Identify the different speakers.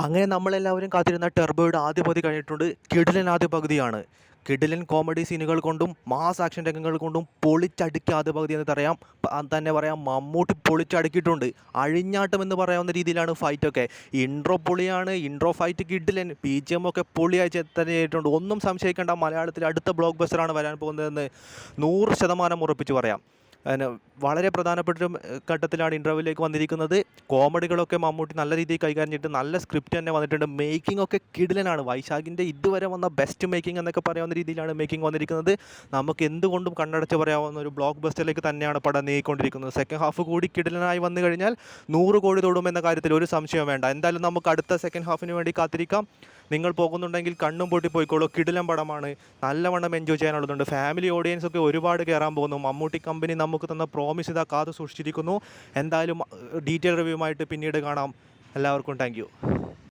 Speaker 1: അങ്ങനെ നമ്മളെല്ലാവരും കാത്തിരുന്ന ടർബോയുടെ ആദ്യ പകുതി കഴിഞ്ഞിട്ടുണ്ട്. കിടിലൻ ആദ്യ പകുതിയാണ്. കിടിലൻ കോമഡി സീനുകൾ കൊണ്ടും മാസ് ആക്ഷൻ രംഗങ്ങൾ കൊണ്ടും പൊളിച്ചടുക്കിയ ആദ്യ പകുതി എന്ന് പറയാം. തന്നെ പറയാം, മമ്മൂട്ടി പൊളിച്ചടുക്കിയിട്ടുണ്ട്. അഴിഞ്ഞാട്ടം എന്ന് പറയാവുന്ന രീതിയിലാണ് ഫൈറ്റൊക്കെ. ഇൻട്രോ പൊളിയാണ്, ഇൻട്രോ ഫൈറ്റ് കിടിലൻ, BGM ഒക്കെ പൊളിയായി തന്നെ ചെയ്തിട്ടുണ്ട്. ഒന്നും സംശയിക്കേണ്ട, മലയാളത്തിൽ അടുത്ത ബ്ലോക്ക് ബസ്റ്ററാണ് വരാൻ പോകുന്നതെന്ന് 100% ഉറപ്പിച്ച് പറയാം. അതിന് വളരെ പ്രധാനപ്പെട്ട ഒരു ഘട്ടത്തിലാണ് ഇൻ്റർവ്യൂവിലേക്ക് വന്നിരിക്കുന്നത്. കോമഡികളൊക്കെ മമ്മൂട്ടി നല്ല രീതിയിൽ കൈകാര്യം ചെയ്തിട്ട് നല്ല സ്ക്രിപ്റ്റ് തന്നെ വന്നിട്ടുണ്ട്. മേക്കിംഗ് ഒക്കെ കിടിലനാണ്. വൈശാഖിൻ്റെ ഇതുവരെ വന്ന ബെസ്റ്റ് മേക്കിംഗ് എന്നൊക്കെ പറയാവുന്ന രീതിയിലാണ് മേക്കിംഗ് വന്നിരിക്കുന്നത്. നമുക്ക് എന്തുകൊണ്ടും കണ്ണടച്ച് പറയാവുന്ന ഒരു ബ്ലോക്ക് ബസ്റ്ററിലേക്ക് തന്നെയാണ് പടം നീങ്ങിക്കൊണ്ടിരിക്കുന്നത്. സെക്കൻഡ് ഹാഫ് കൂടി കിടിലനായി വന്നു കഴിഞ്ഞാൽ 100 കോടി തൊടുമെന്ന കാര്യത്തിൽ ഒരു സംശയവും വേണ്ട. എന്തായാലും നമുക്ക് അടുത്ത സെക്കൻഡ് ഹാഫിന് വേണ്ടി കാത്തിരിക്കാം. നിങ്ങൾ പോകുന്നുണ്ടെങ്കിൽ കണ്ണും പൂട്ടി പോയിക്കോളൂ. കിടിലൻ പടമാണ്, നല്ലവണ്ണം എൻജോയ് ചെയ്യാനുള്ളതുണ്ട്. ഫാമിലി ഓഡിയൻസ് ഒക്കെ ഒരുപാട് കയറാൻ പോകുന്നു. മമ്മൂട്ടി കമ്പനി നമുക്ക് തന്ന പ്രോമിസ് ഇതാ കാത്തു സൂക്ഷിച്ചിരിക്കുന്നു. എന്തായാലും ഡീറ്റെയിൽ റിവ്യൂമായിട്ട് പിന്നീട് കാണാം. എല്ലാവർക്കും താങ്ക് യു.